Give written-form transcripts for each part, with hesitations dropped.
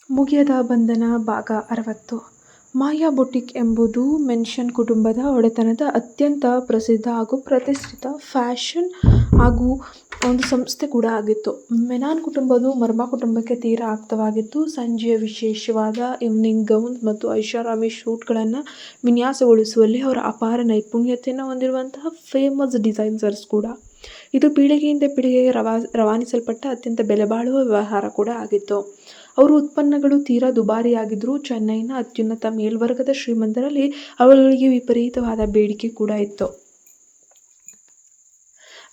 ಮುಗಿಯದ ಬಂಧನ ಭಾಗ 60. ಮಾಯಾ ಬೊಟಿಕ್ ಎಂಬುದು ಮೆನ್ಷನ್ ಕುಟುಂಬದ ಒಡೆತನದ ಅತ್ಯಂತ ಪ್ರಸಿದ್ಧ ಹಾಗೂ ಪ್ರತಿಷ್ಠಿತ ಫ್ಯಾಷನ್ ಹಾಗೂ ಒಂದು ಸಂಸ್ಥೆ ಕೂಡ ಆಗಿತ್ತು. ಮೆನನ್ ಕುಟುಂಬವು ಮರ್ಮಾ ಕುಟುಂಬಕ್ಕೆ ತೀರಾ ಆಪ್ತವಾಗಿತ್ತು. ಸಂಜೆಯ ವಿಶೇಷವಾದ ಈವ್ನಿಂಗ್ ಗೌನ್ಸ್ ಮತ್ತು ಐಷಾರಾಮಿ ಶೂಟ್ಗಳನ್ನು ವಿನ್ಯಾಸಗೊಳಿಸುವಲ್ಲಿ ಅವರ ಅಪಾರ ನೈಪುಣ್ಯತೆಯನ್ನು ಹೊಂದಿರುವಂತಹ ಫೇಮಸ್ ಡಿಸೈನರ್ಸ್ ಕೂಡ. ಇದು ಪೀಳಿಗೆಯಿಂದ ಪೀಳಿಗೆಗೆ ರವಾನಿಸಲ್ಪಟ್ಟ ಅತ್ಯಂತ ಬೆಲೆಬಾಳುವ ವ್ಯವಹಾರ ಕೂಡ ಆಗಿತ್ತು. ಅವರ ಉತ್ಪನ್ನಗಳು ತೀರಾ ದುಬಾರಿಯಾಗಿದ್ದರೂ ಚೆನ್ನೈನ ಅತ್ಯುನ್ನತ ಮೇಲ್ವರ್ಗದ ಶ್ರೀಮಂತರಲ್ಲಿ ಅವುಗಳಿಗೆ ವಿಪರೀತವಾದ ಬೇಡಿಕೆ ಕೂಡ ಇತ್ತು.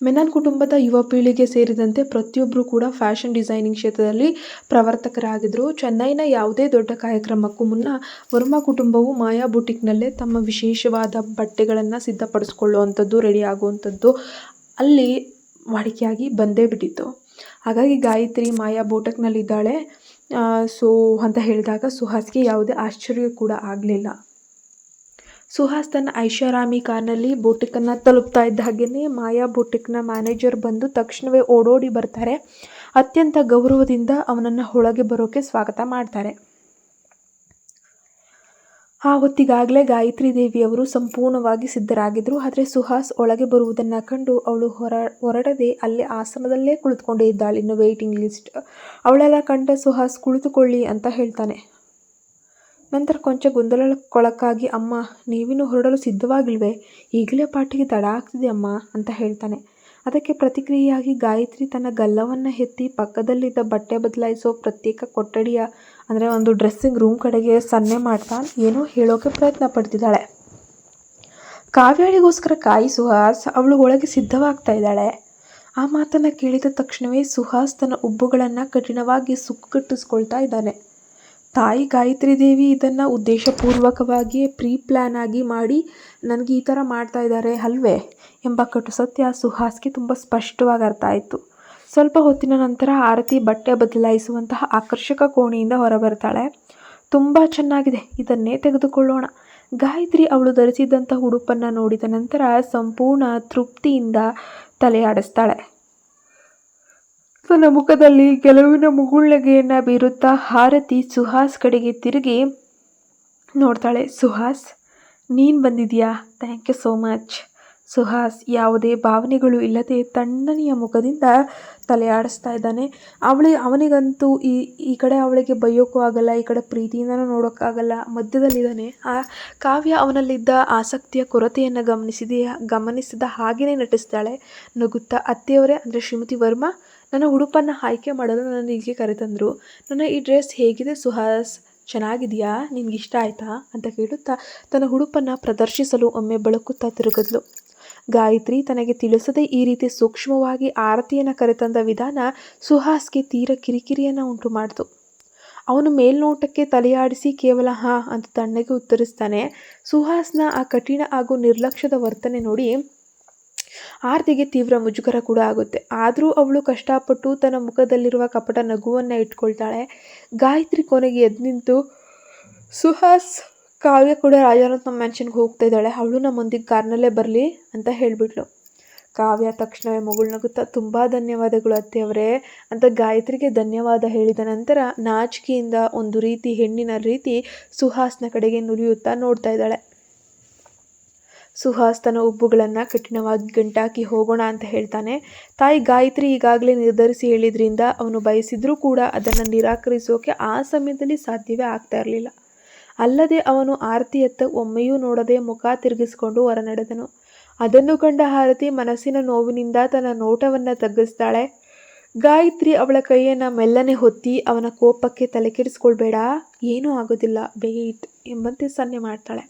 ಮೆನನ್ ಕುಟುಂಬದ ಯುವ ಪೀಳಿಗೆ ಸೇರಿದಂತೆ ಪ್ರತಿಯೊಬ್ಬರೂ ಕೂಡ ಫ್ಯಾಷನ್ ಡಿಸೈನಿಂಗ್ ಕ್ಷೇತ್ರದಲ್ಲಿ ಪ್ರವರ್ತಕರಾಗಿದ್ದರು. ಚೆನ್ನೈನ ಯಾವುದೇ ದೊಡ್ಡ ಕಾರ್ಯಕ್ರಮಕ್ಕೂ ಮುನ್ನ ವರ್ಮಾ ಕುಟುಂಬವು ಮಾಯಾ ಬೊಟಿಕ್ನಲ್ಲೇ ತಮ್ಮ ವಿಶೇಷವಾದ ಬಟ್ಟೆಗಳನ್ನು ಸಿದ್ಧಪಡಿಸ್ಕೊಳ್ಳುವಂಥದ್ದು, ರೆಡಿ ಆಗುವಂಥದ್ದು ಅಲ್ಲಿ ವಾಡಿಕೆಯಾಗಿ ಬಂದೇ ಬಿಟ್ಟಿತ್ತು. ಹಾಗಾಗಿ ಗಾಯತ್ರಿ ಮಾಯಾ ಬೊಟಿಕ್ನಲ್ಲಿದ್ದಾಳೆ ಅಂತ ಹೇಳಿದಾಗ ಸುಹಾಸ್ಗೆ ಯಾವುದೇ ಆಶ್ಚರ್ಯ ಕೂಡ ಆಗಲಿಲ್ಲ. ಸುಹಾಸ್ ತನ್ನ ಐಷಾರಾಮಿ ಕಾರ್ನಲ್ಲಿ ಬೊಟಿಕನ್ನು ತಲುಪ್ತಾ ಇದ್ದ ಹಾಗೆಯೇ ಮಾಯಾ ಬೊಟಿಕ್ನ ಮ್ಯಾನೇಜರ್ ಬಂದು ತಕ್ಷಣವೇ ಓಡೋಡಿ ಬರ್ತಾರೆ. ಅತ್ಯಂತ ಗೌರವದಿಂದ ಅವನನ್ನು ಒಳಗೆ ಬರೋಕ್ಕೆ ಸ್ವಾಗತ ಮಾಡ್ತಾರೆ. ಆ ಹೊತ್ತಿಗಾಗಲೇ ಗಾಯತ್ರಿ ದೇವಿಯವರು ಸಂಪೂರ್ಣವಾಗಿ ಸಿದ್ಧರಾಗಿದ್ದರು. ಆದರೆ ಸುಹಾಸ್ ಒಳಗೆ ಬರುವುದನ್ನು ಕಂಡು ಅವಳು ಹೊರಡದೆ ಅಲ್ಲೇ ಆಸನದಲ್ಲೇ ಕುಳಿತುಕೊಂಡೇ ಇದ್ದಾಳೆ. ಇನ್ನು ವೇಟಿಂಗ್ ಲಿಸ್ಟ್ ಅವಳೆಲ್ಲ ಕಂಡ ಸುಹಾಸ್ ಕುಳಿತುಕೊಳ್ಳಿ ಅಂತ ಹೇಳ್ತಾನೆ. ನಂತರ ಕೊಂಚ ಗೊಂದಲಕ್ಕೊಳಗಾಗಿ, ಅಮ್ಮ ನೀವಿನ್ನು ಹೊರಡಲು ಸಿದ್ಧವಾಗಿಲ್ವೇ? ಈಗಲೇ ಪಾರ್ಟಿಗೆ ತಡ ಆಗ್ತಿದೆ ಅಮ್ಮ ಅಂತ ಹೇಳ್ತಾನೆ. ಅದಕ್ಕೆ ಪ್ರತಿಕ್ರಿಯೆಯಾಗಿ ಗಾಯತ್ರಿ ತನ್ನ ಗಲ್ಲವನ್ನು ಎತ್ತಿ ಪಕ್ಕದಲ್ಲಿದ್ದ ಬಟ್ಟೆ ಬದಲಾಯಿಸೋ ಪ್ರತ್ಯೇಕ ಕೊಠಡಿಯ ಅಂದರೆ ಒಂದು ಡ್ರೆಸ್ಸಿಂಗ್ ರೂಮ್ ಕಡೆಗೆ ಸನ್ನೆ ಮಾಡ್ತಾ ಏನೋ ಹೇಳೋಕೆ ಪ್ರಯತ್ನ ಪಡ್ತಿದ್ದಾಳೆ. ಕಾವ್ಯಾಳಿಗೋಸ್ಕರ ಕಾಯಿ ಸುಹಾಸ್, ಅವಳು ಒಳಗೆ ಸಿದ್ಧವಾಗ್ತಾ ಇದ್ದಾಳೆ. ಆ ಮಾತನ್ನು ಕೇಳಿದ ತಕ್ಷಣವೇ ಸುಹಾಸ್ ತನ್ನ ಉಬ್ಬುಗಳನ್ನು ಕಠಿಣವಾಗಿ ಸುಕ್ಕುಗಟ್ಟಿಸ್ಕೊಳ್ತಾ ಇದ್ದಾನೆ. ತಾಯಿ ಗಾಯತ್ರಿ ದೇವಿ ಇದನ್ನು ಉದ್ದೇಶಪೂರ್ವಕವಾಗಿ ಪ್ಲಾನ್ ಆಗಿ ಮಾಡಿ ನನಗೆ ಈ ಥರ ಮಾಡ್ತಾ ಇದ್ದಾರೆ ಅಲ್ವೇ ಎಂಬ ಕಟು ಸತ್ಯ ಸುಹಾಸ್ಗೆ ತುಂಬ ಸ್ಪಷ್ಟವಾಗಿ ಅರ್ಥ ಆಯಿತು. ಸ್ವಲ್ಪ ಹೊತ್ತಿನ ನಂತರ ಆರತಿ ಬಟ್ಟೆ ಬದಲಾಯಿಸುವಂತಹ ಆಕರ್ಷಕ ಕೋಣೆಯಿಂದ ಹೊರಬರ್ತಾಳೆ. ತುಂಬ ಚೆನ್ನಾಗಿದೆ, ಇದನ್ನೇ ತೆಗೆದುಕೊಳ್ಳೋಣ. ಗಾಯತ್ರಿ ಅವಳು ಧರಿಸಿದ್ದಂಥ ಉಡುಪನ್ನು ನೋಡಿದ ನಂತರ ಸಂಪೂರ್ಣ ತೃಪ್ತಿಯಿಂದ ತಲೆಯಾಡಿಸ್ತಾಳೆ. ತನ್ನ ಮುಖದಲ್ಲಿ ಗೆಲುವಿನ ಮುಗುಳ್ನಗೆಯನ್ನು ಬೀರುತ್ತಾ ಆರತಿ ಸುಹಾಸ್ ಕಡೆಗೆ ತಿರುಗಿ ನೋಡ್ತಾಳೆ. ಸುಹಾಸ್, ನೀನು ಬಂದಿದೆಯಾ? Thank you so much. Suhas ಯಾವುದೇ ಭಾವನೆಗಳು ಇಲ್ಲದೆ ತಣ್ಣನೆಯ ಮುಖದಿಂದ ತಲೆಯಾಡಿಸ್ತಾ ಇದ್ದಾನೆ. ಅವನಿಗಂತೂ ಈ ಕಡೆ ಅವಳಿಗೆ ಬೈಯೋಕ್ಕೂ ಆಗಲ್ಲ, ಈ ಕಡೆ ಪ್ರೀತಿಯಿಂದನೂ ನೋಡೋಕ್ಕಾಗಲ್ಲ, ಮಧ್ಯದಲ್ಲಿದ್ದಾನೆ. ಆ ಕಾವ್ಯ ಅವನಲ್ಲಿದ್ದ ಆಸಕ್ತಿಯ ಕೊರತೆಯನ್ನು ಗಮನಿಸಿದ ಹಾಗೆಯೇ ನಟಿಸ್ತಾಳೆ. ನಗುತ್ತಾ, ಅತ್ತೆಯವರೇ ಅಂದರೆ ಶ್ರೀಮತಿ ವರ್ಮಾ, ನನ್ನ ಉಡುಪನ್ನು ಆಯ್ಕೆ ಮಾಡಲು ನನ್ನ ಇಲ್ಲಿಗೆ ಕರೆತಂದರು. ನನ್ನ ಈ ಡ್ರೆಸ್ ಹೇಗಿದೆ ಸುಹಾಸ್? ಚೆನ್ನಾಗಿದೆಯಾ? ನಿನಗಿಷ್ಟ ಆಯಿತಾ ಅಂತ ಕೇಳುತ್ತಾ ತನ್ನ ಉಡುಪನ್ನು ಪ್ರದರ್ಶಿಸಲು ಒಮ್ಮೆ ಬಳಕುತ್ತಾ ತಿರುಗಿದ್ಲು. ಗಾಯತ್ರಿ ತನಗೆ ತಿಳಿಸದೆ ಈ ರೀತಿ ಸೂಕ್ಷ್ಮವಾಗಿ ಆರತಿಯನ್ನು ಕರೆತಂದ ವಿಧಾನ ಸುಹಾಸ್ಗೆ ತೀರ ಕಿರಿಕಿರಿಯನ್ನು ಉಂಟು ಮಾಡಿತು. ಅವನು ಮೇಲ್ನೋಟಕ್ಕೆ ತಲೆಯಾಡಿಸಿ ಕೇವಲ ಹಾಂ ಅಂತ ತಣ್ಣಗೆ ಉತ್ತರಿಸ್ತಾನೆ. ಸುಹಾಸ್ನ ಆ ಕಠಿಣ ಹಾಗೂ ನಿರ್ಲಕ್ಷ್ಯದ ವರ್ತನೆ ನೋಡಿ ಆರತಿಗೆ ತೀವ್ರ ಮುಜುಗರ ಕೂಡ ಆಗುತ್ತೆ. ಆದರೂ ಅವಳು ಕಷ್ಟಪಟ್ಟು ತನ್ನ ಮುಖದಲ್ಲಿರುವ ಕಪಟ ನಗುವನ್ನು ಇಟ್ಕೊಳ್ತಾಳೆ. ಗಾಯತ್ರಿ ಕೊನೆಗೆ ಎದ್ದು ನಿಂತು, ಸುಹಾಸ್, ಕಾವ್ಯ ಕೂಡ ರಾಜರತ್ನ ಮ್ಯಾನ್ಷನ್ಗೆ ಹೋಗ್ತಾ ಇದ್ದಾಳೆ, ಅವಳು ನಮ್ಮೊಂದಿಗೆ ಕಾರ್ನಲ್ಲೇ ಬರಲಿ ಅಂತ ಹೇಳಿಬಿಟ್ಲು. ಕಾವ್ಯ ತಕ್ಷಣವೇ ನಗುತ್ತಾ, ತುಂಬ ಧನ್ಯವಾದಗಳು ಅತ್ತೆಯವರೇ ಅಂತ ಗಾಯತ್ರಿಗೆ ಧನ್ಯವಾದ ಹೇಳಿದ ನಂತರ ನಾಚಿಕೆಯಿಂದ ಒಂದು ರೀತಿ ಹೆಣ್ಣಿನ ರೀತಿ ಸುಹಾಸ್ನ ಕಡೆಗೆ ನುರಿಯುತ್ತಾ ನೋಡ್ತಾ ಇದ್ದಾಳೆ. ಸುಹಾಸ್ ತನ್ನ ಉಬ್ಬುಗಳನ್ನು ಕಠಿಣವಾಗಿ ಗಂಟಾಕಿ ಹೋಗೋಣ ಅಂತ ಹೇಳ್ತಾನೆ. ತಾಯಿ ಗಾಯತ್ರಿ ಈಗಾಗಲೇ ನಿರ್ಧರಿಸಿ ಹೇಳಿದ್ರಿಂದ ಅವನು ಬಯಸಿದ್ರೂ ಕೂಡ ಅದನ್ನು ನಿರಾಕರಿಸೋಕೆ ಆ ಸಮಯದಲ್ಲಿ ಸಾಧ್ಯವೇ ಆಗ್ತಾ ಇರಲಿಲ್ಲ. ಅಲ್ಲದೆ ಅವನು ಆರತಿಯತ್ತ ಒಮ್ಮೆಯೂ ನೋಡದೆ ಮುಖ ತಿರುಗಿಸಿಕೊಂಡು ಹೊರ ನಡೆದನು. ಅದನ್ನು ಕಂಡ ಆರತಿ ಮನಸ್ಸಿನ ನೋವಿನಿಂದ ತನ್ನ ನೋಟವನ್ನು ತಗ್ಗಿಸ್ತಾಳೆ. ಗಾಯತ್ರಿ ಅವಳ ಕೈಯನ್ನು ಮೆಲ್ಲನೆ ಹೊತ್ತಿ ಅವನ ಕೋಪಕ್ಕೆ ತಲೆಕೆಡಿಸ್ಕೊಳ್ಬೇಡ, ಏನೂ ಆಗೋದಿಲ್ಲ, ವೇಟ್ ಎಂಬಂತೆ ಸನ್ನೆ ಮಾಡ್ತಾಳೆ.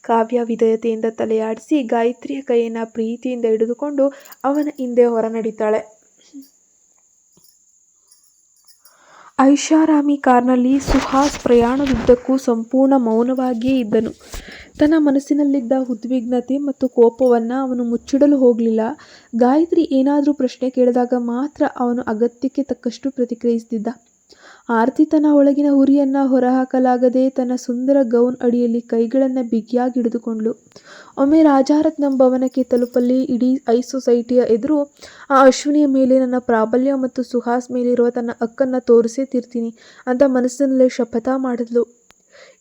ಕಾವ್ಯ ವಿಧೇಯತೆಯಿಂದ ತಲೆಯಾಡಿಸಿ ಗಾಯತ್ರಿಯ ಕೈಯನ್ನು ಪ್ರೀತಿಯಿಂದ ಹಿಡಿದುಕೊಂಡು ಅವನ ಹಿಂದೆ ಹೊರ ನಡೀತಾಳೆ. ಐಷಾರಾಮಿ ಕಾರ್ನಲ್ಲಿ ಸುಹಾಸ್ ಪ್ರಯಾಣದುದ್ದಕ್ಕೂ ಸಂಪೂರ್ಣ ಮೌನವಾಗಿಯೇ ಇದ್ದನು. ತನ್ನ ಮನಸ್ಸಿನಲ್ಲಿದ್ದ ಉದ್ವಿಗ್ನತೆ ಮತ್ತು ಕೋಪವನ್ನು ಅವನು ಮುಚ್ಚಿಡಲು ಹೋಗಲಿಲ್ಲ. ಗಾಯತ್ರಿ ಏನಾದರೂ ಪ್ರಶ್ನೆ ಕೇಳಿದಾಗ ಮಾತ್ರ ಅವನು ಅಗತ್ಯಕ್ಕೆ ತಕ್ಕಷ್ಟು ಪ್ರತಿಕ್ರಿಯಿಸುತ್ತಿದ್ದ. ಆರತಿ ತನ್ನ ಒಳಗಿನ ಉರಿಯನ್ನು ಹೊರಹಾಕಲಾಗದೆ ತನ್ನ ಸುಂದರ ಗೌನ್ ಅಡಿಯಲ್ಲಿ ಕೈಗಳನ್ನು ಬಿಗಿಯಾಗಿ ಹಿಡಿದುಕೊಂಡ್ಳು. ಒಮ್ಮೆ ರಾಜಾರತ್ನಂ ಭವನಕ್ಕೆ ತಲುಪಲ್ಲಿ ಇಡೀ ಸೊಸೈಟಿಯ ಎದುರು ಆ ಅಶ್ವಿನಿಯ ಮೇಲೆ ನನ್ನ ಪ್ರಾಬಲ್ಯ ಮತ್ತು ಸುಹಾಸ್ ಮೇಲಿರುವ ತನ್ನ ಹಕ್ಕನ್ನು ತೋರಿಸೇ ತೀರ್ತೀನಿ ಅಂತ ಮನಸ್ಸಿನಲ್ಲೇ ಶಪಥ ಮಾಡಿದ್ಲು.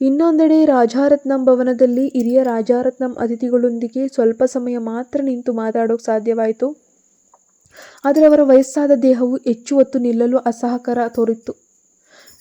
ಇನ್ನೊಂದೆಡೆ ರಾಜಾರತ್ನಂ ಭವನದಲ್ಲಿ ಹಿರಿಯ ರಾಜಾರತ್ನಂ ಅತಿಥಿಗಳೊಂದಿಗೆ ಸ್ವಲ್ಪ ಸಮಯ ಮಾತ್ರ ನಿಂತು ಮಾತಾಡೋಕೆ ಸಾಧ್ಯವಾಯಿತು. ಆದರೆ ಅವರ ವಯಸ್ಸಾದ ದೇಹವು ಹೆಚ್ಚು ಹೊತ್ತು ನಿಲ್ಲಲು ಅಸಹಕಾರ ತೋರಿತ್ತು.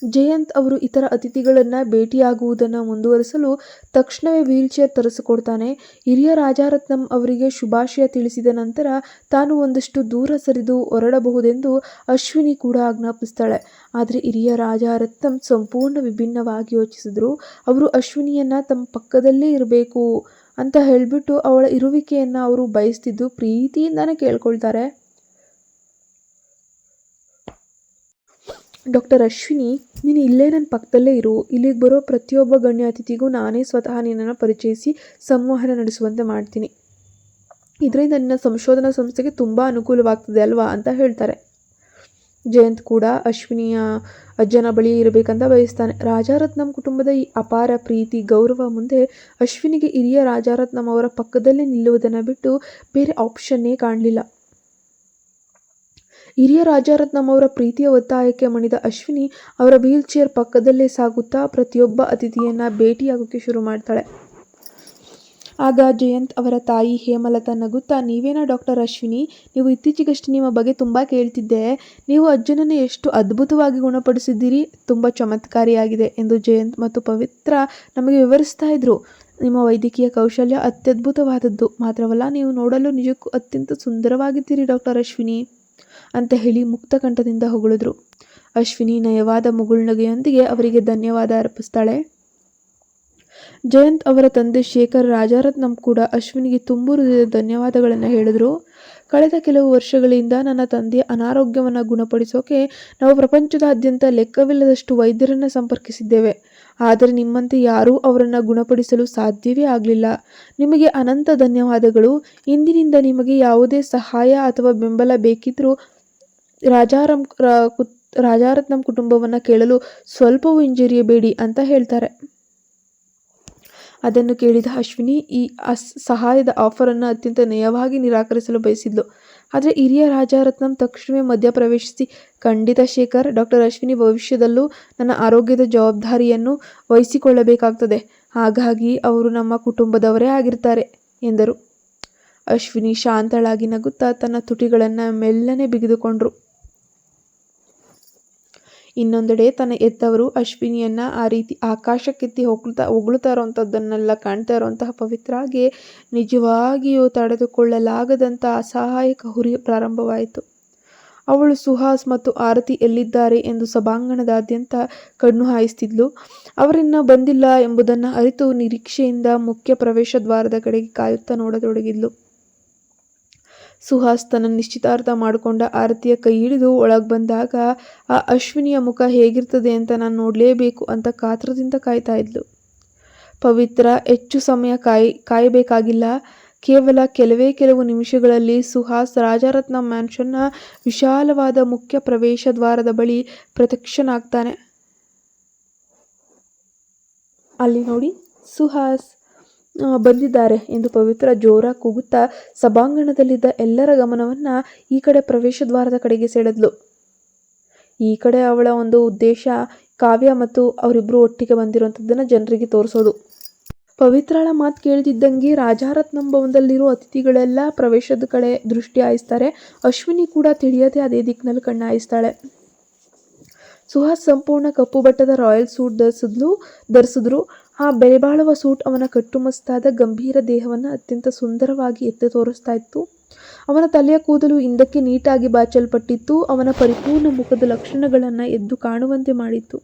ಜಯಂತ್ ಅವರು ಇತರ ಅತಿಥಿಗಳನ್ನು ಭೇಟಿಯಾಗುವುದನ್ನು ಮುಂದುವರಿಸಲು ತಕ್ಷಣವೇ ವೀಲ್ಚೇರ್ ತರಿಸಿಕೊಡ್ತಾನೆ. ಹಿರಿಯ ರಾಜಾರತ್ನಂ ಅವರಿಗೆ ಶುಭಾಶಯ ತಿಳಿಸಿದ ನಂತರ ತಾನು ಒಂದಷ್ಟು ದೂರ ಸರಿದು ಹೊರಡಬಹುದೆಂದು ಅಶ್ವಿನಿ ಕೂಡ ಆಜ್ಞಾಪಿಸ್ತಾಳೆ. ಆದರೆ ಹಿರಿಯ ರಾಜಾರತ್ನಂ ಸಂಪೂರ್ಣ ವಿಭಿನ್ನವಾಗಿ ಯೋಚಿಸಿದ್ರು. ಅವರು ಅಶ್ವಿನಿಯನ್ನು ತಮ್ಮ ಪಕ್ಕದಲ್ಲೇ ಇರಬೇಕು ಅಂತ ಹೇಳಿಬಿಟ್ಟು ಅವಳ ಇರುವಿಕೆಯನ್ನು ಅವರು ಬಯಸ್ತಿದ್ದು ಪ್ರೀತಿಯಿಂದನೇ ಕೇಳ್ಕೊಳ್ತಾರೆ. ಡಾಕ್ಟರ್ ಅಶ್ವಿನಿ, ನೀನು ಇಲ್ಲೇ ನನ್ನ ಪಕ್ಕದಲ್ಲೇ ಇರು. ಇಲ್ಲಿಗೆ ಬರೋ ಪ್ರತಿಯೊಬ್ಬ ಗಣ್ಯ ಅತಿಥಿಗೂ ನಾನೇ ಸ್ವತಃ ನಿನ್ನನ್ನು ಪರಿಚಯಿಸಿ ಸಂವಹನ ನಡೆಸುವಂತೆ ಮಾಡ್ತೀನಿ. ಇದರಿಂದ ನಿನ್ನ ಸಂಶೋಧನಾ ಸಂಸ್ಥೆಗೆ ತುಂಬ ಅನುಕೂಲವಾಗ್ತದೆ ಅಲ್ವಾ ಅಂತ ಹೇಳ್ತಾರೆ. ಜಯಂತ್ ಕೂಡ ಅಶ್ವಿನಿಯ ಅಜ್ಜನ ಬಳಿ ಇರಬೇಕಂತ ಬಯಸ್ತಾನೆ. ರಾಜಾರತ್ನಂ ಕುಟುಂಬದ ಈ ಅಪಾರ ಪ್ರೀತಿ ಗೌರವ ಮುಂದೆ ಅಶ್ವಿನಿಗೆ ಹಿರಿಯ ರಾಜಾರತ್ನಂ ಅವರ ಪಕ್ಕದಲ್ಲೇ ನಿಲ್ಲುವುದನ್ನು ಬಿಟ್ಟು ಬೇರೆ ಆಪ್ಷನ್ನೇ ಕಾಣಲಿಲ್ಲ. ಹಿರಿಯ ರಾಜಾರತ್ನಂ ಅವರ ಪ್ರೀತಿಯ ಒತ್ತಾಯಕ್ಕೆ ಮಣಿದ ಅಶ್ವಿನಿ ಅವರ ವೀಲ್ ಚೇರ್ ಪಕ್ಕದಲ್ಲೇ ಸಾಗುತ್ತಾ ಪ್ರತಿಯೊಬ್ಬ ಅತಿಥಿಯನ್ನು ಭೇಟಿಯಾಗೋಕ್ಕೆ ಶುರು ಮಾಡ್ತಾಳೆ. ಆಗ ಜಯಂತ್ ಅವರ ತಾಯಿ ಹೇಮಲತಾ ನಗುತ್ತಾ, ನೀವೇನಾ ಡಾಕ್ಟರ್ ಅಶ್ವಿನಿ, ನೀವು ಇತ್ತೀಚೆಗಷ್ಟೇ ನಿಮ್ಮ ಬಗ್ಗೆ ತುಂಬ ಕೇಳ್ತಿದ್ದೆ. ನೀವು ಅಜ್ಜನನ್ನು ಎಷ್ಟು ಅದ್ಭುತವಾಗಿ ಗುಣಪಡಿಸಿದ್ದೀರಿ, ತುಂಬ ಚಮತ್ಕಾರಿಯಾಗಿದೆ ಎಂದು ಜಯಂತ್ ಮತ್ತು ಪವಿತ್ರ ನಮಗೆ ವಿವರಿಸ್ತಾ ಇದ್ರು. ನಿಮ್ಮ ವೈದ್ಯಕೀಯ ಕೌಶಲ್ಯ ಅತ್ಯದ್ಭುತವಾದದ್ದು ಮಾತ್ರವಲ್ಲ, ನೀವು ನೋಡಲು ನಿಜಕ್ಕೂ ಅತ್ಯಂತ ಸುಂದರವಾಗಿದ್ದೀರಿ ಡಾಕ್ಟರ್ ಅಶ್ವಿನಿ ಅಂತ ಹೇಳಿ ಮುಕ್ತ ಕಂಠದಿಂದ ಹೊಗಳಿದ್ರು. ಅಶ್ವಿನಿ ನಯವಾದ ಮುಗುಳ್ನಗೆಯೊಂದಿಗೆ ಅವರಿಗೆ ಧನ್ಯವಾದ ಅರ್ಪಿಸ್ತಾಳೆ. ಜಯಂತ್ ಅವರ ತಂದೆ ಶೇಖರ್ ರಾಜಾರತ್ನಂ ಕೂಡ ಅಶ್ವಿನಿಗೆ ತುಂಬು ಹೃದಯದ ಧನ್ಯವಾದಗಳನ್ನು ಹೇಳಿದ್ರು. ಕಳೆದ ಕೆಲವು ವರ್ಷಗಳಿಂದ ನನ್ನ ತಂದೆಯ ಅನಾರೋಗ್ಯವನ್ನು ಗುಣಪಡಿಸೋಕೆ ನಾವು ಪ್ರಪಂಚದಾದ್ಯಂತ ಲೆಕ್ಕವಿಲ್ಲದಷ್ಟು ವೈದ್ಯರನ್ನು ಸಂಪರ್ಕಿಸಿದ್ದೇವೆ. ಆದರೆ ನಿಮ್ಮಂತೆ ಯಾರೂ ಅವರನ್ನು ಗುಣಪಡಿಸಲು ಸಾಧ್ಯವೇ ಆಗಲಿಲ್ಲ. ನಿಮಗೆ ಅನಂತ ಧನ್ಯವಾದಗಳು. ಇಂದಿನಿಂದ ನಿಮಗೆ ಯಾವುದೇ ಸಹಾಯ ಅಥವಾ ಬೆಂಬಲ ಬೇಕಿದ್ರೂ ರಾಜಾರತ್ನಂ ಕುಟುಂಬವನ್ನು ಕೇಳಲು ಸ್ವಲ್ಪವೂ ಹಿಂಜರಿಯಬೇಡಿ ಅಂತ ಹೇಳ್ತಾರೆ. ಅದನ್ನು ಕೇಳಿದ ಅಶ್ವಿನಿ ಈ ಸಹಾಯದ ಆಫರನ್ನು ಅತ್ಯಂತ ನಯವಾಗಿ ನಿರಾಕರಿಸಲು ಬಯಸಿದ್ಲು. ಆದರೆ ಹಿರಿಯ ರಾಜಾರತ್ನಂ ತಕ್ಷಣವೇ ಮಧ್ಯಪ್ರವೇಶಿಸಿ, ಖಂಡಿತ ಶೇಖರ್, ಡಾಕ್ಟರ್ ಅಶ್ವಿನಿ ಭವಿಷ್ಯದಲ್ಲೂ ನನ್ನ ಆರೋಗ್ಯದ ಜವಾಬ್ದಾರಿಯನ್ನು ವಹಿಸಿಕೊಳ್ಳಬೇಕಾಗ್ತದೆ. ಹಾಗಾಗಿ ಅವರು ನಮ್ಮ ಕುಟುಂಬದವರೇ ಆಗಿರ್ತಾರೆ ಎಂದರು. ಅಶ್ವಿನಿ ಶಾಂತಳಾಗಿ ನಗುತ್ತಾ ತನ್ನ ತುಟಿಗಳನ್ನು ಮೆಲ್ಲನೆ ಬಿಗಿದುಕೊಂಡ್ರು. ಇನ್ನೊಂದೆಡೆ ತನ್ನ ಹೆತ್ತವರು ಅಶ್ವಿನಿಯನ್ನು ಆ ರೀತಿ ಆಕಾಶಕ್ಕೆತ್ತಿ ಹೊಗಳ್ತಾ ಇರೋವಂಥದ್ದನ್ನೆಲ್ಲ ಕಾಣ್ತಾ ಇರೋವಂತಹ ಪವಿತ್ರಾಗೆ ನಿಜವಾಗಿಯೂ ತಡೆದುಕೊಳ್ಳಲಾಗದಂಥ ಅಸಹಾಯಕ ಹುರಿ ಪ್ರಾರಂಭವಾಯಿತು. ಅವಳು ಸುಹಾಸ್ ಮತ್ತು ಆರತಿ ಎಲ್ಲಿದ್ದಾರೆ ಎಂದು ಸಭಾಂಗಣದಾದ್ಯಂತ ಕಣ್ಣು ಹಾಯಿಸ್ತಿದ್ಲು. ಅವರಿನ್ನ ಬಂದಿಲ್ಲ ಎಂಬುದನ್ನು ಅರಿತು ನಿರೀಕ್ಷೆಯಿಂದ ಮುಖ್ಯ ಪ್ರವೇಶ ದ್ವಾರದ ಕಡೆಗೆ ಕಾಯುತ್ತಾ ನೋಡತೊಡಗಿದ್ಲು. ಸುಹಾಸ್ ತನ್ನ ನಿಶ್ಚಿತಾರ್ಥ ಮಾಡಿಕೊಂಡ ಆರತಿಯ ಕೈ ಹಿಡಿದು ಒಳಗೆ ಬಂದಾಗ ಆ ಅಶ್ವಿನಿಯ ಮುಖ ಹೇಗಿರ್ತದೆ ಅಂತ ನಾನು ನೋಡಲೇಬೇಕು ಅಂತ ಕಾತರದಿಂದ ಕಾಯ್ತಾ ಇದ್ಲು. ಪವಿತ್ರ ಹೆಚ್ಚು ಸಮಯ ಕಾಯಬೇಕಾಗಿಲ್ಲ. ಕೇವಲ ಕೆಲವು ನಿಮಿಷಗಳಲ್ಲಿ ಸುಹಾಸ್ ರಾಜಾರತ್ನಂ ಮ್ಯಾನ್ಷನ್ನ ವಿಶಾಲವಾದ ಮುಖ್ಯ ಪ್ರವೇಶ ದ್ವಾರದ ಬಳಿ ಪ್ರತ್ಯಕ್ಷನಾಗ್ತಾನೆ. ಅಲ್ಲಿ ನೋಡಿ, ಸುಹಾಸ್ ಬಂದಿದ್ದಾರೆ ಎಂದು ಪವಿತ್ರ ಜೋರಾಗಿ ಕೂಗುತ್ತಾ ಸಭಾಂಗಣದಲ್ಲಿದ್ದ ಎಲ್ಲರ ಗಮನವನ್ನು ಈ ಕಡೆ ಪ್ರವೇಶ ದ್ವಾರದ ಕಡೆಗೆ ಸೆಳೆದ್ಲು. ಈ ಕಡೆ ಅವಳ ಒಂದು ಉದ್ದೇಶ ಕಾವ್ಯ ಮತ್ತು ಅವರಿಬ್ಬರು ಒಟ್ಟಿಗೆ ಬಂದಿರುವಂಥದ್ದನ್ನು ಜನರಿಗೆ ತೋರಿಸೋದು. ಪವಿತ್ರಳ ಮಾತು ಕೇಳ್ತಿದ್ದಂಗೆ ರಾಜಾರತ್ನಂ ಭವನದಲ್ಲಿರೋ ಅತಿಥಿಗಳೆಲ್ಲ ಪ್ರವೇಶದ ಕಡೆ ದೃಷ್ಟಿ ಹಾಯಿಸ್ತಾರೆ. ಅಶ್ವಿನಿ ಕೂಡ ತಿಳಿಯದೆ ಅದೇ ದಿಕ್ಕಿನಲ್ಲಿ ಕಣ್ಣು ಹಾಯಿಸ್ತಾಳೆ. ಸುಹಾಸ್ ಸಂಪೂರ್ಣ ಕಪ್ಪು ಬಟ್ಟದ ರಾಯಲ್ ಸೂಟ್ ಧರಿಸಿದ್ರು. ಆ ಬೆಲೆಬಾಳುವ ಸೂಟ್ ಅವನ ಕಟ್ಟುಮಸ್ತಾದ ಗಂಭೀರ ದೇಹವನ್ನು ಅತ್ಯಂತ ಸುಂದರವಾಗಿ ಎತ್ತಿ ತೋರಿಸ್ತಾ ಇತ್ತು. ಅವನ ತಲೆಯ ಕೂದಲು ಹಿಂದಕ್ಕೆ ನೀಟಾಗಿ ಬಾಚಲ್ಪಟ್ಟಿತ್ತು. ಅವನ ಪರಿಪೂರ್ಣ ಮುಖದ ಲಕ್ಷಣಗಳನ್ನು ಎದ್ದು ಕಾಣುವಂತೆ ಮಾಡಿತ್ತು.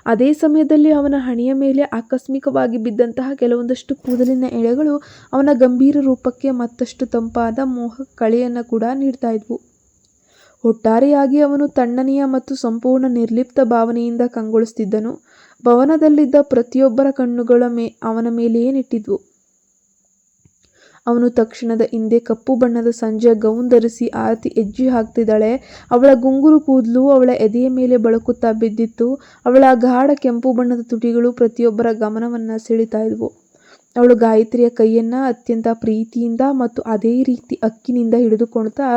ಅದೇ ಸಮಯದಲ್ಲಿ ಅವನ ಹಣೆಯ ಮೇಲೆ ಆಕಸ್ಮಿಕವಾಗಿ ಬಿದ್ದಂತಹ ಕೆಲವೊಂದಷ್ಟು ಕೂದಲಿನ ಎಳೆಗಳು ಅವನ ಗಂಭೀರ ರೂಪಕ್ಕೆ ಮತ್ತಷ್ಟು ತಂಪಾದ ಮೋಹಕ ಕಳೆಯನ್ನು ಕೂಡ ನೀಡ್ತಾ ಇದ್ವು. ಒಟ್ಟಾರೆಯಾಗಿ ಅವನು ತಣ್ಣನೆಯ ಮತ್ತು ಸಂಪೂರ್ಣ ನಿರ್ಲಿಪ್ತ ಭಾವನೆಯಿಂದ ಕಂಗೊಳಿಸ್ತಿದ್ದನು. ಭವನದಲ್ಲಿದ್ದ ಪ್ರತಿಯೊಬ್ಬರ ಕಣ್ಣುಗಳ ಅವನ ಮೇಲೆಯೇ ನೆಟ್ಟಿದ್ವು. ಅವನು ತಕ್ಷಣದ ಹಿಂದೆ ಕಪ್ಪು ಬಣ್ಣದ ಸಂಜೆಯ ಗೌನ್ ಧರಿಸಿ ಆರತಿ ಹೆಜ್ಜೆ ಹಾಕ್ತಿದ್ದಾಳೆ. ಅವಳ ಗುಂಗುರು ಕೂದಲು ಅವಳ ಎದೆಯ ಮೇಲೆ ಬಳುಕುತ್ತಾ ಬಿದ್ದಿತ್ತು. ಅವಳ ಗಾಢ ಕೆಂಪು ಬಣ್ಣದ ತುಟಿಗಳು ಪ್ರತಿಯೊಬ್ಬರ ಗಮನವನ್ನು ಸೆಳೀತಾ ಇದ್ವು. ಅವಳು ಗಾಯತ್ರಿಯ ಕೈಯನ್ನ ಅತ್ಯಂತ ಪ್ರೀತಿಯಿಂದ ಮತ್ತು ಅದೇ ರೀತಿ ಹಕ್ಕಿನಿಂದ ಹಿಡಿದುಕೊಳ್ತಾ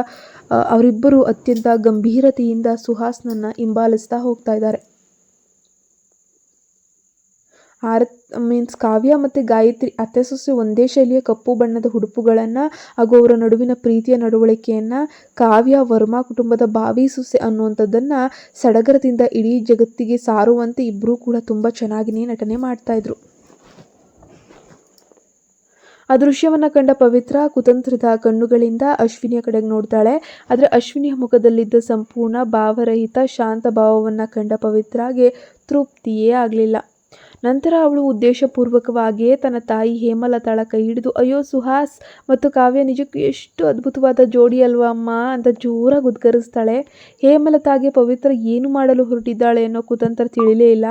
ಅವರಿಬ್ಬರು ಅತ್ಯಂತ ಗಂಭೀರತೆಯಿಂದ ಸುಹಾಸ್ನನ್ನ ಹಿಂಬಾಲಿಸ್ತಾ ಹೋಗ್ತಾ ಇದ್ದಾರೆ. ಕಾವ್ಯ ಮತ್ತು ಗಾಯತ್ರಿ ಅತ್ತೆ ಸೊಸೆ ಒಂದೇ ಶೈಲಿಯ ಕಪ್ಪು ಬಣ್ಣದ ಉಡುಪುಗಳನ್ನು ಹಾಗೂ ಅವರ ನಡುವಿನ ಪ್ರೀತಿಯ ನಡವಳಿಕೆಯನ್ನು ಕಾವ್ಯ ವರ್ಮಾ ಕುಟುಂಬದ ಭಾವಿ ಸೊಸೆ ಅನ್ನುವಂಥದ್ದನ್ನು ಸಡಗರದಿಂದ ಇಡೀ ಜಗತ್ತಿಗೆ ಸಾರುವಂತೆ ಇಬ್ಬರೂ ಕೂಡ ತುಂಬ ಚೆನ್ನಾಗಿಯೇ ನಟನೆ ಮಾಡ್ತಾ ಇದ್ರು. ಆ ದೃಶ್ಯವನ್ನು ಕಂಡ ಪವಿತ್ರ ಕುತಂತ್ರದ ಕಣ್ಣುಗಳಿಂದ ಅಶ್ವಿನಿಯ ಕಡೆಗೆ ನೋಡ್ತಾಳೆ. ಆದರೆ ಅಶ್ವಿನಿಯ ಮುಖದಲ್ಲಿದ್ದ ಸಂಪೂರ್ಣ ಭಾವರಹಿತ ಶಾಂತ ಭಾವವನ್ನು ಕಂಡ ಪವಿತ್ರಾಗೆ ತೃಪ್ತಿಯೇ ಆಗಲಿಲ್ಲ. ನಂತರ ಅವಳು ಉದ್ದೇಶಪೂರ್ವಕವಾಗಿಯೇ ತನ್ನ ತಾಯಿ ಹೇಮಲತಾಳ ಕೈ ಹಿಡಿದು, ಅಯ್ಯೋ ಸುಹಾಸ್ ಮತ್ತು ಕಾವ್ಯ ನಿಜಕ್ಕೂ ಎಷ್ಟು ಅದ್ಭುತವಾದ ಜೋಡಿ ಅಲ್ವಾ ಅಮ್ಮ ಅಂತ ಜೋರಾಗಿ ಉದ್ಗರಿಸ್ತಾಳೆ. ಹೇಮಲತಾಗೆ ಪವಿತ್ರ ಏನು ಮಾಡಲು ಹೊರಟಿದ್ದಾಳೆ ಅನ್ನೋ ಕುತಂತ್ರ ತಿಳಿಲೇ ಇಲ್ಲ.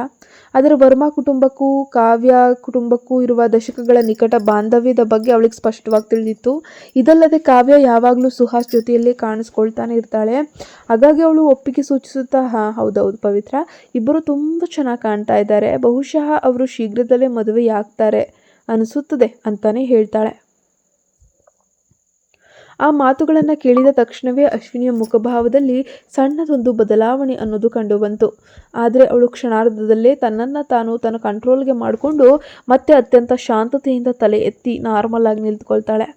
ಆದರೆ ವರ್ಮಾ ಕುಟುಂಬಕ್ಕೂ ಕಾವ್ಯ ಕುಟುಂಬಕ್ಕೂ ಇರುವ ದಶಕಗಳ ನಿಕಟ ಬಾಂಧವ್ಯದ ಬಗ್ಗೆ ಅವಳಿಗೆ ಸ್ಪಷ್ಟವಾಗಿ ತಿಳಿದಿತ್ತು. ಇದಲ್ಲದೆ ಕಾವ್ಯ ಯಾವಾಗಲೂ ಸುಹಾಸ್ ಜೊತೆಯಲ್ಲೇ ಕಾಣಿಸ್ಕೊಳ್ತಾನೆ ಇರ್ತಾಳೆ. ಹಾಗಾಗಿ ಅವಳು ಒಪ್ಪಿಗೆ ಸೂಚಿಸುತ್ತಾ, ಹೌದೌದು ಪವಿತ್ರ, ಇಬ್ಬರು ತುಂಬ ಚೆನ್ನಾಗಿ ಕಾಣ್ತಾ ಇದ್ದಾರೆ, ಬಹುಶಃ ಅವರು ಶೀಘ್ರದಲ್ಲೇ ಮದುವೆಯಾಗ್ತಾರೆ ಅನಿಸುತ್ತದೆ ಅಂತಾನೆ ಹೇಳ್ತಾಳೆ. ಆ ಮಾತುಗಳನ್ನು ಕೇಳಿದ ತಕ್ಷಣವೇ ಅಶ್ವಿನಿಯ ಮುಖಭಾವದಲ್ಲಿ ಸಣ್ಣದೊಂದು ಬದಲಾವಣೆ ಅನ್ನೋದು ಕಂಡುಬಂತು. ಆದರೆ ಅವಳು ಕ್ಷಣಾರ್ಧದಲ್ಲೇ ತನ್ನನ್ನು ತನ್ನ ಕಂಟ್ರೋಲ್ಗೆ ಮಾಡಿಕೊಂಡು ಮತ್ತೆ ಅತ್ಯಂತ ಶಾಂತತೆಯಿಂದ ತಲೆ ಎತ್ತಿ ನಾರ್ಮಲ್ ಆಗಿ ನಿಂತ್ಕೊಳ್ತಾಳೆ.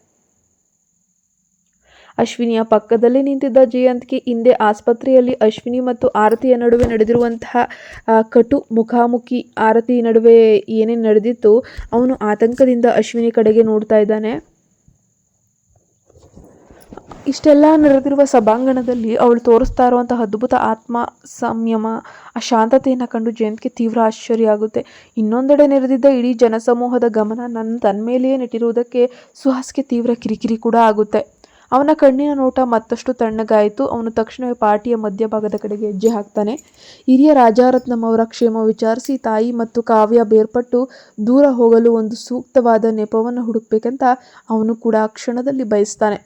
ಅಶ್ವಿನಿಯ ಪಕ್ಕದಲ್ಲಿ ನಿಂತಿದ್ದ ಜಯಂತ್ಗೆ ಹಿಂದೆ ಆಸ್ಪತ್ರೆಯಲ್ಲಿ ಅಶ್ವಿನಿ ಮತ್ತು ಆರತಿಯ ನಡುವೆ ನಡೆದಿರುವಂತಹ ಕಟು ಮುಖಾಮುಖಿ, ಆರತಿ ನಡುವೆ ಏನೇನು ನಡೆದಿತ್ತು ಅವನು ಆತಂಕದಿಂದ ಅಶ್ವಿನಿ ಕಡೆಗೆ ನೋಡ್ತಾ ಇದ್ದಾನೆ. ಇಷ್ಟೆಲ್ಲ ನಡೆದಿರುವ ಸಭಾಂಗಣದಲ್ಲಿ ಅವಳು ತೋರಿಸ್ತಾ ಇರುವಂತಹ ಅದ್ಭುತ ಆತ್ಮ ಸಂಯಮ, ಆ ಶಾಂತತೆಯನ್ನು ಕಂಡು ಜಯಂತ್ಗೆ ತೀವ್ರ ಆಶ್ಚರ್ಯ ಆಗುತ್ತೆ. ಇನ್ನೊಂದೆಡೆ ನೆರೆದಿದ್ದ ಇಡೀ ಜನಸಮೂಹದ ಗಮನ ತನ್ನ ಮೇಲೆಯೇ ನೆಟ್ಟಿರುವುದಕ್ಕೆ ಸುಹಾಸ್ಗೆ ತೀವ್ರ ಕಿರಿಕಿರಿ ಕೂಡ ಆಗುತ್ತೆ. ಅವನ ಕಣ್ಣಿನ ನೋಟ ಮತ್ತಷ್ಟು ತಣ್ಣಗಾಯಿತು. ಅವನು ತಕ್ಷಣವೇ ಪಾರ್ಟಿಯ ಮಧ್ಯಭಾಗದ ಕಡೆಗೆ ಹೆಜ್ಜೆ ಹಾಕ್ತಾನೆ. ಹಿರಿಯ ರಾಜಾರತ್ನಂ ಅವರ ಕ್ಷೇಮ ವಿಚಾರಿಸಿ ತಾಯಿ ಮತ್ತು ಕಾವ್ಯ ಬೇರ್ಪಟ್ಟು ದೂರ ಹೋಗಲು ಒಂದು ಸೂಕ್ತವಾದ ನೆಪವನ್ನು ಹುಡುಕ್ಬೇಕಂತ ಅವನು ಕೂಡ ಆ ಕ್ಷಣದಲ್ಲಿ ಬಯಸ್ತಾನೆ.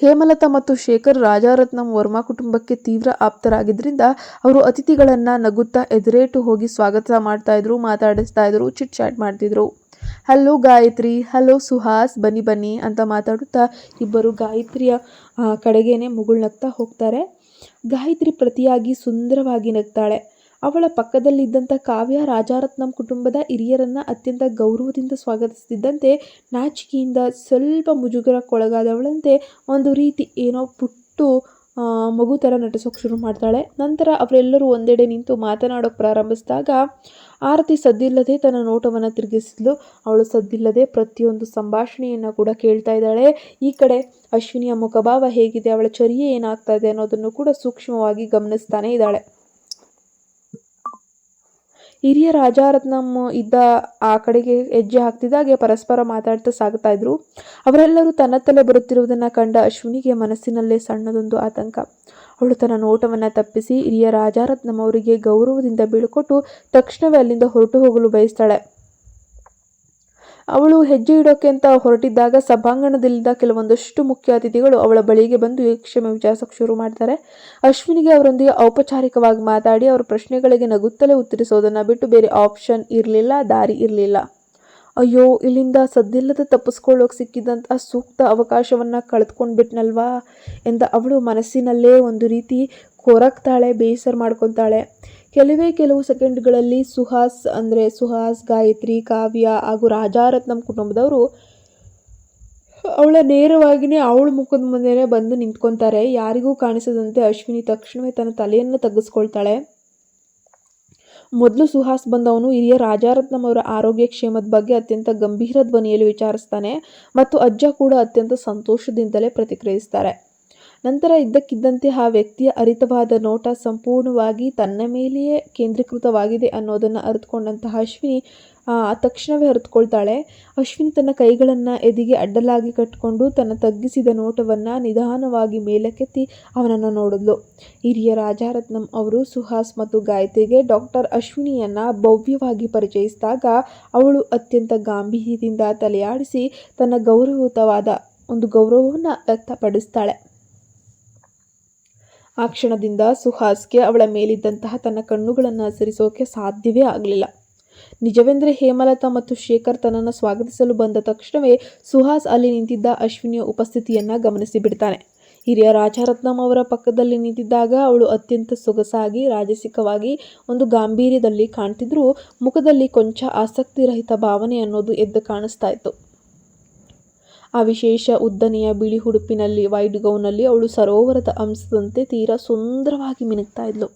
ಹೇಮಲತಾ ಮತ್ತು ಶೇಖರ್ ರಾಜಾರತ್ನಂ ವರ್ಮಾ ಕುಟುಂಬಕ್ಕೆ ತೀವ್ರ ಆಪ್ತರಾಗಿದ್ದರಿಂದ ಅವರು ಅತಿಥಿಗಳನ್ನು ನಗುತ್ತಾ ಎದುರೇಟು ಹೋಗಿ ಸ್ವಾಗತ ಮಾಡ್ತಾ ಇದ್ರು, ಮಾತಾಡಿಸ್ತಾ ಇದ್ರು, ಚಿಟ್ ಚಾಟ್ ಮಾಡ್ತಿದ್ರು. ಹಲೋ ಗಾಯತ್ರಿ, ಹಲೋ ಸುಹಾಸ್, ಬನ್ನಿ ಬನ್ನಿ ಅಂತ ಮಾತಾಡುತ್ತಾ ಇಬ್ಬರು ಗಾಯತ್ರಿಯ ಕಡೆಗೇನೆ ಮುಗುಳ್ನಗ್ತಾ ಹೋಗ್ತಾರೆ. ಗಾಯತ್ರಿ ಪ್ರತಿಯಾಗಿ ಸುಂದರವಾಗಿ ನಗ್ತಾಳೆ. ಅವಳ ಪಕ್ಕದಲ್ಲಿದ್ದಂಥ ಕಾವ್ಯ ರಾಜಾರತ್ನಂ ಕುಟುಂಬದ ಹಿರಿಯರನ್ನು ಅತ್ಯಂತ ಗೌರವದಿಂದ ಸ್ವಾಗತಿಸುತ್ತಿದ್ದಂತೆ ನಾಚಿಕೆಯಿಂದ ಸ್ವಲ್ಪ ಮುಜುಗರಕ್ಕೊಳಗಾದವಳಂತೆ ಒಂದು ರೀತಿ ಏನೋ ಪುಟ್ಟು ಮಗು ಥರ ನಟಿಸೋಕೆ ಶುರು ಮಾಡ್ತಾಳೆ. ನಂತರ ಅವರೆಲ್ಲರೂ ಒಂದೆಡೆ ನಿಂತು ಮಾತನಾಡೋಕೆ ಪ್ರಾರಂಭಿಸಿದಾಗ ಆರತಿ ಸದ್ದಿಲ್ಲದೆ ತನ್ನ ನೋಟವನ್ನು ತಿರುಗಿಸಿದ್ಲು. ಅವಳು ಸದ್ದಿಲ್ಲದೆ ಪ್ರತಿಯೊಂದು ಸಂಭಾಷಣೆಯನ್ನು ಕೂಡ ಕೇಳ್ತಾ ಇದ್ದಾಳೆ. ಈ ಕಡೆ ಅಶ್ವಿನಿಯ ಮುಖಭಾವ ಹೇಗಿದೆ, ಅವಳ ಚರ್ಯೆ ಏನಾಗ್ತಾ ಇದೆ ಅನ್ನೋದನ್ನು ಕೂಡ ಸೂಕ್ಷ್ಮವಾಗಿ ಗಮನಿಸ್ತಾನೆ ಇದ್ದಾಳೆ. ಹಿರಿಯ ರಾಜಾರತ್ನಂ ಇದ್ದ ಆ ಕಡೆಗೆ ಹೆಜ್ಜೆ ಹಾಕ್ತಿದ್ದಾಗೆ ಪರಸ್ಪರ ಮಾತಾಡ್ತಾ ಸಾಗ್ತಾ ಇದ್ರು. ಅವರೆಲ್ಲರೂ ತನ್ನತ್ತಲೇ ಬರುತ್ತಿರುವುದನ್ನು ಕಂಡ ಅಶ್ವಿನಿಗೆ ಮನಸ್ಸಿನಲ್ಲೇ ಸಣ್ಣದೊಂದು ಆತಂಕ. ಅವಳು ತನ್ನ ನೋಟವನ್ನು ತಪ್ಪಿಸಿ ಹಿರಿಯ ರಾಜಾರತ್ನಂ ಅವರಿಗೆ ಗೌರವದಿಂದ ಬೀಳ್ಕೊಟ್ಟು ತಕ್ಷಣವೇ ಅಲ್ಲಿಂದ ಹೊರಟು ಹೋಗಲು ಬಯಸ್ತಾಳೆ. ಅವಳು ಹೆಜ್ಜೆ ಇಡೋಕೆ ಅಂತ ಹೊರಟಿದ್ದಾಗ ಸಭಾಂಗಣದಲ್ಲಿದ್ದ ಕೆಲವೊಂದಷ್ಟು ಮುಖ್ಯ ಅತಿಥಿಗಳು ಅವಳ ಬಳಿಗೆ ಬಂದು ಕ್ಷಮೆ ವಿಚಾರಿಸೋಕೆ ಶುರು ಮಾಡ್ತಾರೆ. ಅಶ್ವಿನಿಗೆ ಅವರೊಂದಿಗೆ ಔಪಚಾರಿಕವಾಗಿ ಮಾತಾಡಿ ಅವರ ಪ್ರಶ್ನೆಗಳಿಗೆ ನಗುತ್ತಲೇ ಉತ್ತರಿಸೋದನ್ನು ಬಿಟ್ಟು ಬೇರೆ ಆಪ್ಷನ್ ಇರಲಿಲ್ಲ, ದಾರಿ ಇರಲಿಲ್ಲ. ಅಯ್ಯೋ, ಇಲ್ಲಿಂದ ಸದ್ದಿಲ್ಲದೆ ತಪ್ಪಿಸ್ಕೊಳ್ಳೋಕೆ ಸಿಕ್ಕಿದಂತಹ ಸೂಕ್ತ ಅವಕಾಶವನ್ನು ಕಳೆದುಕೊಂಡ್ಬಿಟ್ನಲ್ವಾ ಎಂದ ಅವಳು ಮನಸ್ಸಿನಲ್ಲೇ ಒಂದು ರೀತಿ ಕೊರಗ್ತಾಳೆ, ಬೇಸರ ಮಾಡ್ಕೊತಾಳೆ. ಕೆಲವು ಸೆಕೆಂಡ್ಗಳಲ್ಲಿ ಸುಹಾಸ್, ಗಾಯತ್ರಿ, ಕಾವ್ಯ ಹಾಗೂ ರಾಜಾರತ್ನಂ ಕುಟುಂಬದವರು ಅವಳ ನೇರವಾಗಿಯೇ ಅವಳ ಮುಖದ ಮುಂದೆನೇ ಬಂದು ನಿಂತ್ಕೊತಾರೆ. ಯಾರಿಗೂ ಕಾಣಿಸದಂತೆ ಅಶ್ವಿನಿ ತಕ್ಷಣವೇ ತನ್ನ ತಲೆಯನ್ನು ತಗ್ಗಿಸ್ಕೊಳ್ತಾಳೆ. ಮೊದಲು ಸುಹಾಸ್ ಬಂದವನು ಹಿರಿಯ ರಾಜಾರತ್ನಂ ಅವರ ಆರೋಗ್ಯ ಕ್ಷೇಮದ ಬಗ್ಗೆ ಅತ್ಯಂತ ಗಂಭೀರ ಧ್ವನಿಯಲ್ಲಿ ವಿಚಾರಿಸ್ತಾನೆ ಮತ್ತು ಅಜ್ಜ ಕೂಡ ಅತ್ಯಂತ ಸಂತೋಷದಿಂದಲೇ ಪ್ರತಿಕ್ರಿಯಿಸ್ತಾರೆ. ನಂತರ ಇದ್ದಕ್ಕಿದ್ದಂತೆ ಆ ವ್ಯಕ್ತಿಯ ಹರಿತವಾದ ನೋಟ ಸಂಪೂರ್ಣವಾಗಿ ತನ್ನ ಮೇಲೆಯೇ ಕೇಂದ್ರೀಕೃತವಾಗಿದೆ ಅನ್ನೋದನ್ನು ಅರಿತುಕೊಂಡಂತಹ ಅಶ್ವಿನಿ ತಕ್ಷಣವೇ ಅರಿತುಕೊಳ್ತಾಳೆ. ಅಶ್ವಿನಿ ತನ್ನ ಕೈಗಳನ್ನು ಎದೆಗೆ ಅಡ್ಡಲಾಗಿ ಕಟ್ಟಿಕೊಂಡು ತನ್ನ ತಗ್ಗಿಸಿದ ನೋಟವನ್ನು ನಿಧಾನವಾಗಿ ಮೇಲಕ್ಕೆತ್ತಿ ಅವನನ್ನು ನೋಡಿದ್ಲು. ಹಿರಿಯ ರಾಜಾರತ್ನಂ ಅವರು ಸುಹಾಸ್ ಮತ್ತು ಗಾಯತ್ರಿಗೆ ಡಾಕ್ಟರ್ ಅಶ್ವಿನಿಯನ್ನು ಭವ್ಯವಾಗಿ ಪರಿಚಯಿಸಿದಾಗ ಅವಳು ಅತ್ಯಂತ ಗಾಂಭೀರ್ಯದಿಂದ ತಲೆಯಾಡಿಸಿ ತನ್ನ ಗೌರವಯುತವಾದ ಒಂದು ಗೌರವವನ್ನು ವ್ಯಕ್ತಪಡಿಸ್ತಾಳೆ. ಆ ಕ್ಷಣದಿಂದ ಸುಹಾಸ್ಗೆ ಅವಳ ಮೇಲಿದ್ದಂತಹ ತನ್ನ ಕಣ್ಣುಗಳನ್ನು ಸರಿಸೋಕೆ ಸಾಧ್ಯವೇ ಆಗಲಿಲ್ಲ. ನಿಜವೆಂದರೆ ಹೇಮಲತಾ ಮತ್ತು ಶೇಖರ್ ತನ್ನನ್ನು ಸ್ವಾಗತಿಸಲು ಬಂದ ತಕ್ಷಣವೇ ಸುಹಾಸ್ ಅಲ್ಲಿ ನಿಂತಿದ್ದ ಅಶ್ವಿನಿಯ ಉಪಸ್ಥಿತಿಯನ್ನು ಗಮನಿಸಿ ಬಿಡ್ತಾನೆ. ಹಿರಿಯ ರಾಜಾರತ್ನಂ ಅವರ ಪಕ್ಕದಲ್ಲಿ ನಿಂತಿದ್ದಾಗ ಅವಳು ಅತ್ಯಂತ ಸೊಗಸಾಗಿ ರಾಜಸಿಕವಾಗಿ ಒಂದು ಗಾಂಭೀರ್ಯದಲ್ಲಿ ಕಾಣ್ತಿದ್ರೂ ಮುಖದಲ್ಲಿ ಕೊಂಚ ಆಸಕ್ತಿರಹಿತ ಭಾವನೆ ಅನ್ನೋದು ಎದ್ದು ಕಾಣಿಸ್ತಾ ಇತ್ತು. ಆ ವಿಶೇಷ ಉದ್ದನೆಯ ಬಿಳಿ ಉಡುಪಿನಲ್ಲಿ ವೈಟ್ ಗೌನಲ್ಲಿ ಅವಳು ಸರೋವರದ ಅಂಶದಂತೆ ತೀರಾ ಸುಂದರವಾಗಿ ಮಿನುಗ್ತಾ ಇದ್ಲು.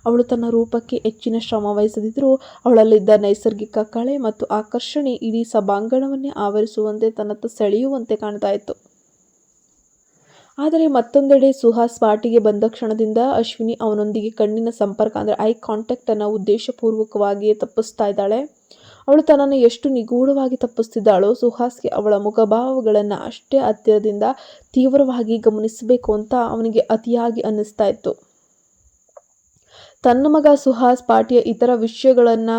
ಅವಳು ತನ್ನ ರೂಪಕ್ಕೆ ಹೆಚ್ಚಿನ ಶ್ರಮ ವಹಿಸದಿದ್ದರೂ ಅವಳಲ್ಲಿದ್ದ ನೈಸರ್ಗಿಕ ಕಳೆ ಮತ್ತು ಆಕರ್ಷಣೆ ಇಡೀ ಸಭಾಂಗಣವನ್ನೇ ಆವರಿಸುವಂತೆ ತನ್ನತ್ತ ಸೆಳೆಯುವಂತೆ ಕಾಣ್ತಾ ಇತ್ತು. ಆದರೆ ಮತ್ತೊಂದೆಡೆ ಸುಹಾಸ್ ಪಾರ್ಟಿಗೆ ಬಂದ ಕ್ಷಣದಿಂದ ಅಶ್ವಿನಿ ಅವನೊಂದಿಗೆ ಕಣ್ಣಿನ ಸಂಪರ್ಕ ಅಂದರೆ ಐ ಕಾಂಟ್ಯಾಕ್ಟನ್ನು ಉದ್ದೇಶಪೂರ್ವಕವಾಗಿಯೇ ತಪ್ಪಿಸ್ತಾ ಇದ್ದಾಳೆ. ಅವಳು ತನ್ನನ್ನು ಎಷ್ಟು ನಿಗೂಢವಾಗಿ ತಪ್ಪಿಸ್ತಿದ್ದಾಳೋ ಸುಹಾಸ್ಗೆ ಅವಳ ಮುಖಭಾವಗಳನ್ನು ಅಷ್ಟೇ ಹತ್ತಿರದಿಂದ ತೀವ್ರವಾಗಿ ಗಮನಿಸಬೇಕು ಅಂತ ಅವನಿಗೆ ಅತಿಯಾಗಿ ಅನ್ನಿಸ್ತಾ ಇತ್ತು. ತನ್ನ ಮಗ ಸುಹಾಸ್ ಪಾರ್ಟಿಯ ಇತರ ವಿಷಯಗಳನ್ನು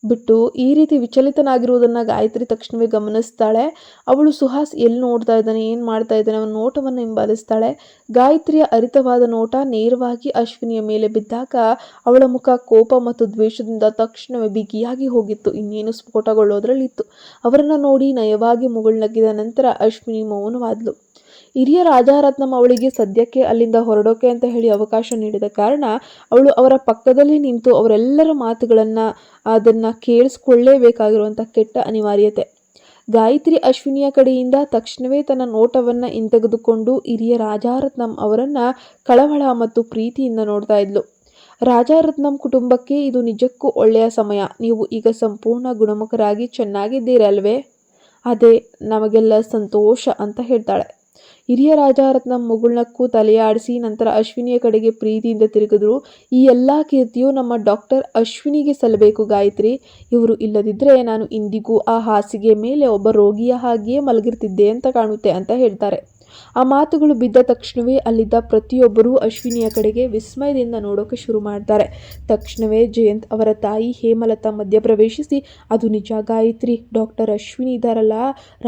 ಬಿಟ್ಟು ಈ ರೀತಿ ವಿಚಲಿತನಾಗಿರುವುದನ್ನು ಗಾಯತ್ರಿ ತಕ್ಷಣವೇ ಗಮನಿಸ್ತಾಳೆ. ಅವಳು ಸುಹಾಸ್ ಎಲ್ಲಿ ನೋಡ್ತಾ ಇದ್ದಾನೆ, ಏನು ಮಾಡ್ತಾ ಇದ್ದಾನೆ ಅವನ ನೋಟವನ್ನು ಹಿಂಬಾಲಿಸ್ತಾಳೆ. ಗಾಯತ್ರಿಯ ಹರಿತವಾದ ನೋಟ ನೇರವಾಗಿ ಅಶ್ವಿನಿಯ ಮೇಲೆ ಬಿದ್ದಾಗ ಅವಳ ಮುಖ ಕೋಪ ಮತ್ತು ದ್ವೇಷದಿಂದ ತಕ್ಷಣವೇ ಬಿಗಿಯಾಗಿ ಹೋಗಿತ್ತು. ಇನ್ನೇನು ಸ್ಫೋಟಗೊಳ್ಳೋದ್ರಲ್ಲಿತ್ತು. ಅವರನ್ನು ನೋಡಿ ನಯವಾಗಿ ಮುಗುಳ್ನಗಿದ ನಂತರ ಅಶ್ವಿನಿ ಮೌನವಾದ್ಲು. ಹಿರಿಯ ರಾಜಾರತ್ನಂ ಅವಳಿಗೆ ಸದ್ಯಕ್ಕೆ ಅಲ್ಲಿಂದ ಹೊರಡೋಕೆ ಅಂತ ಹೇಳಿ ಅವಕಾಶ ನೀಡಿದ ಕಾರಣ ಅವಳು ಅವರ ಪಕ್ಕದಲ್ಲಿ ನಿಂತು ಅವರೆಲ್ಲರ ಮಾತುಗಳನ್ನು ಅದನ್ನು ಕೇಳಿಸ್ಕೊಳ್ಳೇಬೇಕಾಗಿರುವಂಥ ಕೆಟ್ಟ ಅನಿವಾರ್ಯತೆ. ಗಾಯತ್ರಿ ಅಶ್ವಿನಿಯ ಕಡೆಯಿಂದ ತಕ್ಷಣವೇ ತನ್ನ ನೋಟವನ್ನು ಹಿಂತೆಗೆದುಕೊಂಡು ಹಿರಿಯ ರಾಜಾರತ್ನಂ ಅವರನ್ನು ಕಳವಳ ಮತ್ತು ಪ್ರೀತಿಯಿಂದ ನೋಡ್ತಾ ಇದ್ಲು. ರಾಜಾರತ್ನಂ ಕುಟುಂಬಕ್ಕೆ ಇದು ನಿಜಕ್ಕೂ ಒಳ್ಳೆಯ ಸಮಯ. ನೀವು ಈಗ ಸಂಪೂರ್ಣ ಗುಣಮುಖರಾಗಿ ಚೆನ್ನಾಗಿದ್ದೀರಲ್ವೇ? ಅದೇ ನಮಗೆಲ್ಲ ಸಂತೋಷ ಅಂತ ಹೇಳ್ತಾಳೆ. ಹಿರಿಯ ರಾಜಾರತ್ನಂ ಮುಗುಳ್ನಕ್ಕೂ ತಲೆಯಾಡಿಸಿ ನಂತರ ಅಶ್ವಿನಿಯ ಕಡೆಗೆ ಪ್ರೀತಿಯಿಂದ ತಿರುಗಿದ್ರು. ಈ ಎಲ್ಲ ಕೀರ್ತಿಯು ನಮ್ಮ ಡಾಕ್ಟರ್ ಅಶ್ವಿನಿಗೆ ಸಲ್ಲಬೇಕು ಗಾಯತ್ರಿ. ಇವರು ಇಲ್ಲದಿದ್ದರೆ ನಾನು ಇಂದಿಗೂ ಆ ಹಾಸಿಗೆ ಮೇಲೆ ಒಬ್ಬ ರೋಗಿಯ ಹಾಗೆಯೇ ಮಲಗಿರ್ತಿದ್ದೆ ಅಂತ ಕಾಣುತ್ತೆ ಅಂತ ಹೇಳ್ತಾರೆ. ಆ ಮಾತುಗಳು ಬಿದ್ದ ತಕ್ಷಣವೇ ಅಲ್ಲಿದ್ದ ಪ್ರತಿಯೊಬ್ಬರೂ ಅಶ್ವಿನಿಯ ಕಡೆಗೆ ವಿಸ್ಮಯದಿಂದ ನೋಡೋಕೆ ಶುರು ಮಾಡ್ತಾರೆ. ತಕ್ಷಣವೇ ಜಯಂತ್ ಅವರ ತಾಯಿ ಹೇಮಲತಾ ಮಧ್ಯಪ್ರವೇಶಿಸಿ, ಅದು ನಿಜ ಗಾಯತ್ರಿ, ಡಾಕ್ಟರ್ ಅಶ್ವಿನಿ ಇದ್ದಾರಲ್ಲ,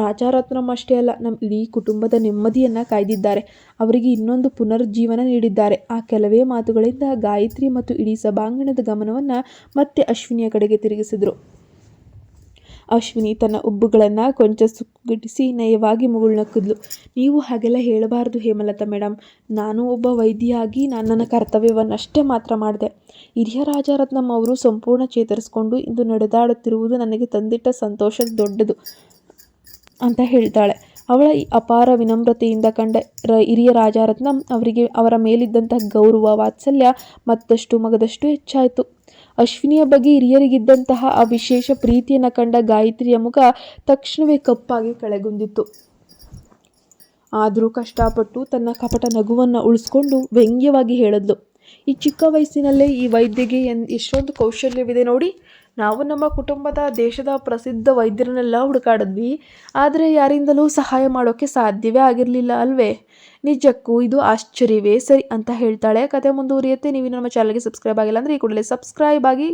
ರಾಜಾರತ್ನಂ ಅಷ್ಟೇ ಅಲ್ಲ, ನಮ್ಮ ಇಡೀ ಕುಟುಂಬದ ನೆಮ್ಮದಿಯನ್ನು ಕಾಯ್ದಿದ್ದಾರೆ. ಅವರಿಗೆ ಇನ್ನೊಂದು ಪುನರುಜ್ಜೀವನ ನೀಡಿದ್ದಾರೆ. ಆ ಕೆಲವೇ ಮಾತುಗಳಿಂದ ಗಾಯತ್ರಿ ಮತ್ತು ಇಡೀ ಸಭಾಂಗಣದ ಗಮನವನ್ನು ಮತ್ತೆ ಅಶ್ವಿನಿಯ ಕಡೆಗೆ ತಿರುಗಿಸಿದ್ರು. ಅಶ್ವಿನಿ ತನ್ನ ಉಬ್ಬುಗಳನ್ನು ಕೊಂಚ ಸುಗ್ಗಿಡಿಸಿ ನಯವಾಗಿ ಮುಗುಳ್ನಕ್ಕಿದ್ಲು. ನೀವು ಹಾಗೆಲ್ಲ ಹೇಳಬಾರ್ದು ಹೇಮಲತಾ ಮೇಡಮ್. ನಾನು ಒಬ್ಬ ವೈದ್ಯೆಯಾಗಿ ನನ್ನ ಕರ್ತವ್ಯವನ್ನಷ್ಟೇ ಮಾತ್ರ ಮಾಡಿದೆ. ಹಿರಿಯ ರಾಜಾರತ್ನಂ ಅವರು ಸಂಪೂರ್ಣ ಚೇತರಿಸಿಕೊಂಡು ಇಂದು ನಡೆದಾಡುತ್ತಿರುವುದು ನನಗೆ ತಂದಿಟ್ಟ ಸಂತೋಷ ದೊಡ್ಡದು ಅಂತ ಹೇಳ್ತಾಳೆ. ಅವಳ ಈ ಅಪಾರ ವಿನಮ್ರತೆಯಿಂದ ಕಂಡ ಹಿರಿಯ ರಾಜಾರತ್ನಂ ಅವರಿಗೆ ಅವರ ಮೇಲಿದ್ದಂತಹ ಗೌರವ ವಾತ್ಸಲ್ಯ ಮತ್ತಷ್ಟು ಮಗದಷ್ಟು ಹೆಚ್ಚಾಯಿತು. ಅಶ್ವಿನಿಯ ಬಗ್ಗೆ ಹಿರಿಯರಿಗಿದ್ದಂತಹ ಆ ವಿಶೇಷ ಪ್ರೀತಿಯನ್ನು ಕಂಡ ಗಾಯತ್ರಿಯ ಮುಖ ತಕ್ಷಣವೇ ಕಪ್ಪಾಗಿ ಕೆಳಗುಂದಿತ್ತು. ಆದರೂ ಕಷ್ಟಪಟ್ಟು ತನ್ನ ಕಪಟ ನಗುವನ್ನು ಉಳಿಸ್ಕೊಂಡು ವ್ಯಂಗ್ಯವಾಗಿ ಹೇಳಿದ್ಲು, ಈ ಚಿಕ್ಕ ವಯಸ್ಸಿನಲ್ಲೇ ಈ ವೈದ್ಯೆಗೆ ಎಷ್ಟೊಂದು ಕೌಶಲ್ಯವಿದೆ ನೋಡಿ. ನಾವು ನಮ್ಮ ಕುಟುಂಬದ ದೇಶದ ಪ್ರಸಿದ್ಧ ವೈದ್ಯರನ್ನೆಲ್ಲ ಹುಡುಕಾಡಿದ್ವಿ, ಆದರೆ ಯಾರಿಂದಲೂ ಸಹಾಯ ಮಾಡೋಕ್ಕೆ ಸಾಧ್ಯವೇ ಆಗಿರಲಿಲ್ಲ ಅಲ್ವೇ? ನಿಜಕ್ಕೂ ಇದು ಆಶ್ಚರ್ಯವೇ ಸರಿ ಅಂತ ಹೇಳ್ತಾಳೆ. ಕತೆ ಮುಂದುವರಿಯುತ್ತೆ. ನೀವು ನಮ್ಮ ಚಾನಲ್ಗೆ ಸಬ್ಸ್ಕ್ರೈಬ್ ಆಗಿಲ್ಲ ಅಂದರೆ ಈ ಕೂಡಲೇ ಸಬ್ಸ್ಕ್ರೈಬ್ ಆಗಿ.